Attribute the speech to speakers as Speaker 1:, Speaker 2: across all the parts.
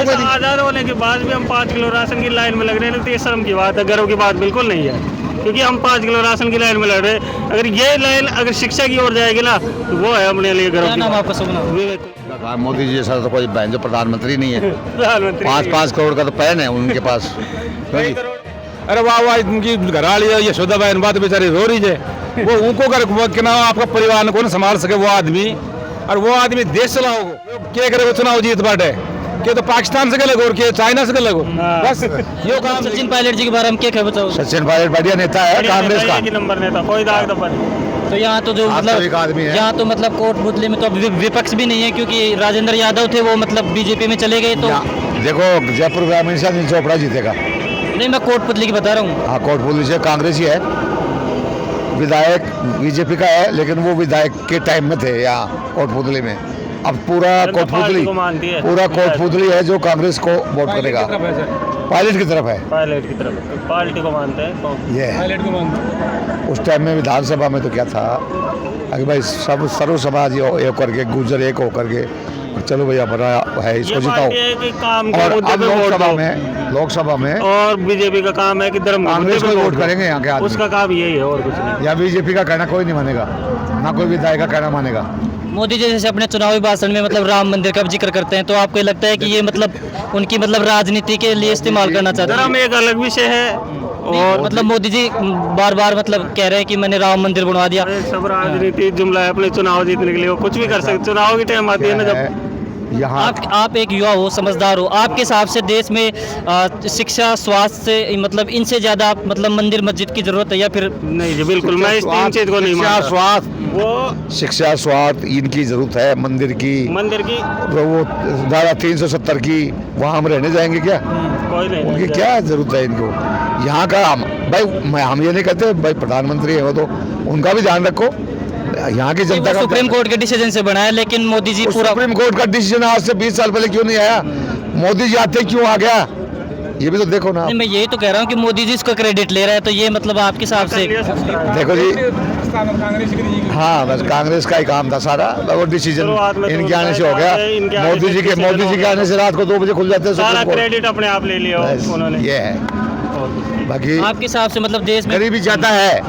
Speaker 1: कमाओगे नहीं।
Speaker 2: आज़ाद होने के बाद भी हम 5 किलो राशन की लाइन में लग रहे हैं, तो ये शर्म की बात है, गर्व की बात बिल्कुल नहीं है, क्योंकि हम 5 किलो राशन की लाइन में लग रहे हैं। अगर ये लाइन अगर शिक्षा की ओर जाएगी ना, तो वो है अपने लिए गर्व
Speaker 3: क्या
Speaker 2: की
Speaker 3: नाम
Speaker 2: बात।
Speaker 3: आपका शुभ नाम?
Speaker 2: विवेक
Speaker 1: मोदी जी जैसा तो कोई बहन जो प्रधानमंत्री नहीं है।
Speaker 2: प्रधानमंत्री
Speaker 1: 5-5 करोड़ का तो पैन है उनके पास।
Speaker 2: कई करोड़
Speaker 4: अरे वाह वाह, इनकी घरवाली है यशोदा बहन, बात बेचारी रो रही है। वो उनको कर के ना आपका परिवार को ना संभाल सके वो आदमी, और वो आदमी देश चलाओ क्या करे, वो चुनाव जीत बाटे के तो पाकिस्तान से गलत और के चाइना से गलत। बस यो काम
Speaker 3: सचिन पायलट जी के बारे में क्या कह बताओ?
Speaker 1: सचिन पायलट बढ़िया नेता है कांग्रेस का।
Speaker 2: एक ही नंबर नेता, कोई दाग दफा नहीं।
Speaker 3: तो यहाँ तो जो
Speaker 1: वास्तविक आदमी
Speaker 3: मतलब
Speaker 1: है।
Speaker 3: यहाँ तो मतलब कोटपुतली में तो अब विपक्ष भी नहीं है, क्योंकि राजेंद्र यादव थे, वो मतलब बीजेपी में चले गए। तो
Speaker 1: देखो जयपुर ग्रामीण से अनिल चोपड़ा जीतेगा।
Speaker 3: नहीं, मैं कोटपुतली की बता रहा हूँ।
Speaker 1: हाँ, कोटपुतली से कांग्रेस ही है, विधायक बीजेपी का है, लेकिन वो विधायक के टाइम में थे यहाँ कोटपुतली में। अब पूरा कोटपुतली
Speaker 2: को मानती है,
Speaker 1: पूरा कोटपुतली है जो कांग्रेस को वोट करेगा। पायलट की तरफ है,
Speaker 2: पायलट की तरफ पार्टी को मानते हैं।
Speaker 1: ये है। उस टाइम में विधानसभा में तो क्या था, अगर भाई सब सर्व समाज एक करके गुजर एक हो करके चलो भैया बना है, इसको जिताओ।
Speaker 2: काम
Speaker 1: और
Speaker 2: के मुद्दे
Speaker 1: अब
Speaker 2: पे वोट
Speaker 1: लोकसभा में
Speaker 2: और बीजेपी का काम है कि धर्म के
Speaker 1: कांग्रेस
Speaker 2: मुद्दे
Speaker 1: को
Speaker 2: पे
Speaker 1: वोट करेंगे यहाँ के आदमी।
Speaker 2: उसका काम यही है और कुछ नहीं।
Speaker 1: या बीजेपी का कहना कोई नहीं मानेगा, ना कोई विधायक का कहना मानेगा।
Speaker 3: मोदी जी जैसे अपने चुनावी भाषण में मतलब राम मंदिर का जिक्र करते हैं, तो आपको ये लगता है कि ये मतलब उनकी मतलब राजनीति के लिए इस्तेमाल करना चाहते हैं?
Speaker 2: धर्म एक अलग विषय है,
Speaker 3: और मतलब मोदी जी बार बार मतलब कह रहे हैं कि मैंने राम मंदिर बनवा दिया।
Speaker 2: सब राजनीति जुमला है, अपने चुनाव जीतने के लिए वो कुछ भी कर सकते। चुनाव की टाइम आती है ना जब
Speaker 1: यहाँ
Speaker 3: आप एक युवा हो, समझदार हो, आपके हिसाब से देश में शिक्षा स्वास्थ्य से मतलब इनसे ज्यादा मतलब मंदिर मस्जिद की जरूरत है या फिर?
Speaker 2: नहीं जी, बिल्कुल मैं इस तीन चीज को नहीं
Speaker 1: शिक्षा
Speaker 2: मानता।
Speaker 1: स्वास्थ्य,
Speaker 2: वो
Speaker 1: शिक्षा स्वास्थ्य इनकी जरूरत है, मंदिर की वो धारा 370 की, वहाँ हम रहने जाएंगे क्या?
Speaker 2: कोई नहीं,
Speaker 1: उनकी क्या जरूरत है इनको? यहाँ का भाई हम ये नहीं कहते भाई प्रधानमंत्री है वो, तो उनका भी ध्यान रखो। यहाँ की जनता का
Speaker 3: सुप्रीम कोर्ट के डिसीजन से बनाया, लेकिन मोदी जी पूरा
Speaker 1: सुप्रीम कोर्ट का डिसीजन आज से 20 साल पहले क्यों नहीं आया? मोदी जी आते क्यों आ गया, ये भी तो देखो ना।
Speaker 3: मैं यही तो कह रहा हूँ कि मोदी जी इसका क्रेडिट ले रहा है, तो ये मतलब आपके हिसाब से?
Speaker 1: देखो जी, हाँ बस कांग्रेस का ही काम था सारा, वो डिसीजन इनके आने से हो गया। मोदी जी के आने से रात को 2 बजे खुल जाते हैं
Speaker 2: सारा
Speaker 1: सुप्रीम कोर्ट।
Speaker 2: क्रेडिट अपने आप ले लिया उन्होंने।
Speaker 1: ये है, बाकी
Speaker 3: आपके हिसाब से मतलब देश में
Speaker 1: गरीबी ज्यादा है,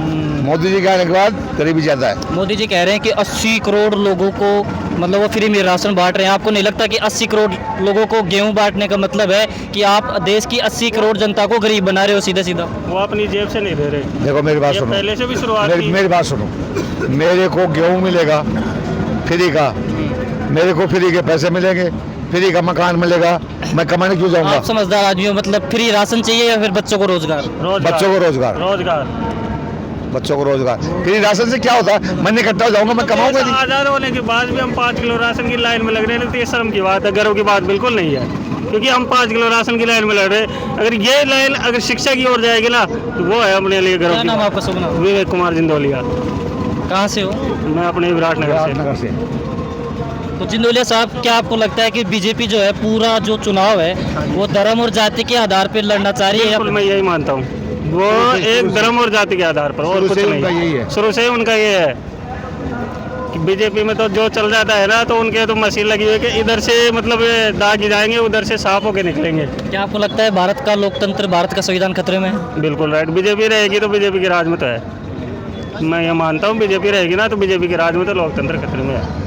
Speaker 1: मोदी जी के आने के बाद गरीबी ज्यादा है।
Speaker 3: मोदी जी कह रहे हैं कि 80 करोड़ लोगों को मतलब वो फ्री में राशन बांट रहे हैं। आपको नहीं लगता कि 80 करोड़ लोगों को गेहूं बांटने का मतलब है कि आप देश की 80 करोड़ जनता को गरीब बना रहे हो सीधा सीधा?
Speaker 2: वो अपनी जेब से नहीं दे रहे।
Speaker 1: देखो मेरी बात सुनो,
Speaker 2: पहले से भी शुरुआत की।
Speaker 1: मेरी बात सुनो, मेरे को गेहूं मिलेगा फ्री का, मेरे को फ्री के पैसे मिलेंगे, फ्री का मकान मिलेगा, मैं कमाने क्यों जाऊंगा?
Speaker 3: आप समझदार आदमी हो, मतलब फ्री राशन चाहिए या फिर बच्चों को रोजगार?
Speaker 1: बच्चों को रोजगार, बच्चों को रोजगार। फ्री राशन से क्या होता है? मैं इकट्ठा हो जाऊंगा, मैं कमाऊंगा नहीं।
Speaker 2: आज़ाद होने के बाद भी हम 5 किलो राशन की लाइन में लग रहे हैं, तो ये शर्म की बात है, गर्व की बात बिल्कुल नहीं है, क्योंकि हम 5 किलो राशन की लाइन में लग रहे हैं। अगर ये लाइन अगर शिक्षा की ओर जाएगी ना, तो वो है अपने लिए गर्व
Speaker 3: क्या
Speaker 2: की
Speaker 3: नाम
Speaker 2: बात।
Speaker 3: आपका शुभ नाम?
Speaker 2: विवेक कुमार जिंदौलिया।
Speaker 3: कहाँ से हो?
Speaker 2: मैं अपने विराटनगर से।
Speaker 3: तो जिंदौलिया साहब, क्या आपको लगता है कि बीजेपी जो है पूरा जो चुनाव है वो धर्म और जाति के आधार पर लड़ना चाह रही है?
Speaker 2: बिल्कुल मैं यही मानता हूँ, वो एक धर्म और जाति के आधार पर, और कुछ नहीं। शुरू से ही उनका ये है कि बीजेपी में तो जो चल जाता है ना, तो उनके तो मशीन लगी हुई है कि इधर से मतलब दाग ही जाएंगे, उधर से साफ होके निकलेंगे।
Speaker 3: क्या आपको लगता है भारत का लोकतंत्र, भारत का संविधान खतरे में है?
Speaker 2: बिल्कुल राइट, बीजेपी रहेगी तो बीजेपी के राज में तो है, मैं ये मानता हूँ। बीजेपी रहेगी ना तो बीजेपी के राज में तो लोकतंत्र खतरे में है।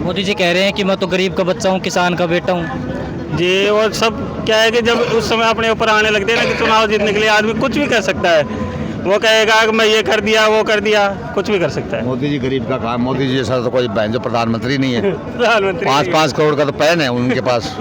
Speaker 3: मोदी जी कह रहे हैं कि मैं तो गरीब का बच्चा हूँ, किसान का बेटा हूँ
Speaker 2: जी। और सब क्या है कि जब उस समय अपने ऊपर आने लगते हैं ना कि चुनाव जीतने के लिए आदमी कुछ भी कर सकता है, वो कहेगा कि मैं ये कर दिया वो कर दिया, कुछ भी कर सकता है।
Speaker 1: मोदी जी गरीब का काम, मोदी जी जैसा तो कोई बहन जो प्रधानमंत्री नहीं है।
Speaker 2: प्रधानमंत्री
Speaker 1: 5-5 करोड़ का तो पैन है उनके पास।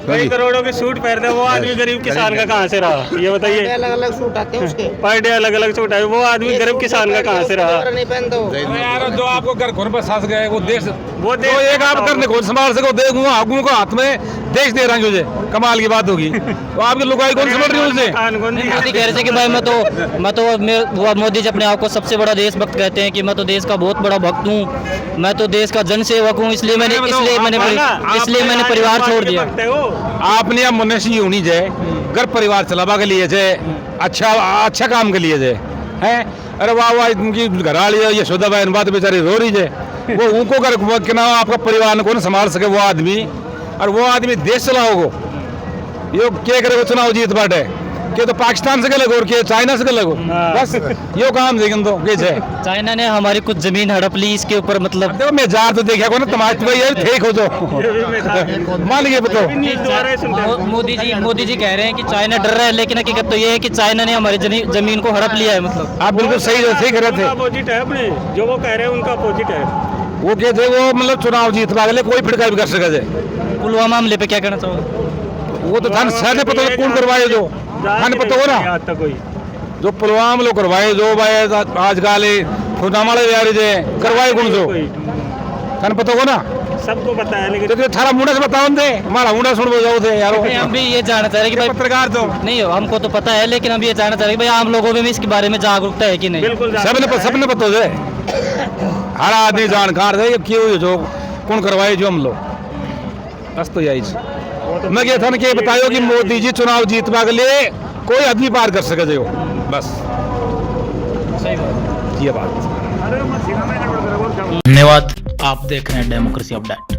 Speaker 2: कई करोड़ों के सूट पहनते हैं, वो आदमी गरीब किसान का कहाँ से रहा, ये बताइए?
Speaker 5: अलग-अलग सूट आते हैं उसके,
Speaker 2: पर डे अलग-अलग सूट है, वो आदमी गरीब किसान का कहाँ से रहा?
Speaker 5: नहीं पहन दो
Speaker 4: यार, जो आपको घर घर पर सास गए वो देश,
Speaker 2: वो
Speaker 4: तो एक आप करने को संभाल सको, देखूंगा आगू को हाथ में देश दे रहा हूँ, मुझे कमाल की बात होगी। तो आपकी लुगाई कौन समझ रही है उनसे?
Speaker 3: मोदी कह रहे थे कि भाई मैं मोदी जी अपने आप को सबसे बड़ा देशभक्त कहते हैं कि मैं तो देश का बहुत बड़ा भक्त हूँ, मैं तो देश का जन सेवक हूँ, इसलिए मैंने परिवार छोड़ दिया।
Speaker 4: आपने अब मनुष्य होनी जाए, घर परिवार चलावा के लिए जाए, अच्छा काम के लिए जाए हैं। अरे वाह वाह, इनकी घरवाली है यशोदा बहन, बात बेचारी रो रही है। वो उनको कर के ना आपका परिवार को ना संभाल सके वो आदमी, और वो आदमी देश चलाओगो यो क्या करेगा चुनाव जीत बाटे के तो पाकिस्तान से लगो और के चाइना से लगो बस यो काम देखें तो के है
Speaker 3: चाइना ने हमारी कुछ जमीन हड़प ली, इसके ऊपर मतलब
Speaker 4: देखो मैं जार तो देखा को ना तमाश भाई यार ठीक हो जो मान लीजिए बताओ
Speaker 3: मोदी जी कह रहे हैं कि चाइना डर रहा है, लेकिन हकीकत तो ये है कि चाइना ने हमारी जमीन को हड़प लिया है। मतलब
Speaker 4: आप बिल्कुल सही कर रहे थे।
Speaker 2: अपोजिट है अपने, जो वो कह रहे हैं उनका अपोजिट है।
Speaker 4: वो क्या थे वो मतलब चुनाव जीत पागले कोई फिड़का भी कर सके थे।
Speaker 3: पुलवामा हमले पे क्या कहना चाहोगे?
Speaker 4: वो तो थाने सारे पता कौन करवाए जो थाने पता हो ना
Speaker 2: कोई
Speaker 4: जो पुलवामा लोग करवाए जो भाई आज काले खुदामाले यार जे करवाए कौन जो थाने पता हो ना
Speaker 2: सबको पता है, लेकिन
Speaker 4: तो थारा मुंडा से बताओ दे हमारा मुंडा सुन जाओ थे यारो।
Speaker 3: हम भी ये जानना चाह रहे हैं कि भाई
Speaker 4: पत्रकार तो
Speaker 3: नहीं हमको तो पता है, लेकिन हम ये जानना चाह रहे हैं कि भाई आम लोगों में भी इसके बारे में जागरूकता है कि नहीं?
Speaker 2: बिल्कुल
Speaker 4: सबने पता दे हर आदमी जानकार है क्यों जो कौन करवाए जो हम लोग बस तो यही मैं ये था कि बतायो कि मोदी जी चुनाव जीतवा के लिए कोई आदमी पार कर सके जो बस
Speaker 3: सही बात।
Speaker 4: ये बात।
Speaker 5: धन्यवाद। आप देख रहे हैं डेमोक्रेसी अपडेट।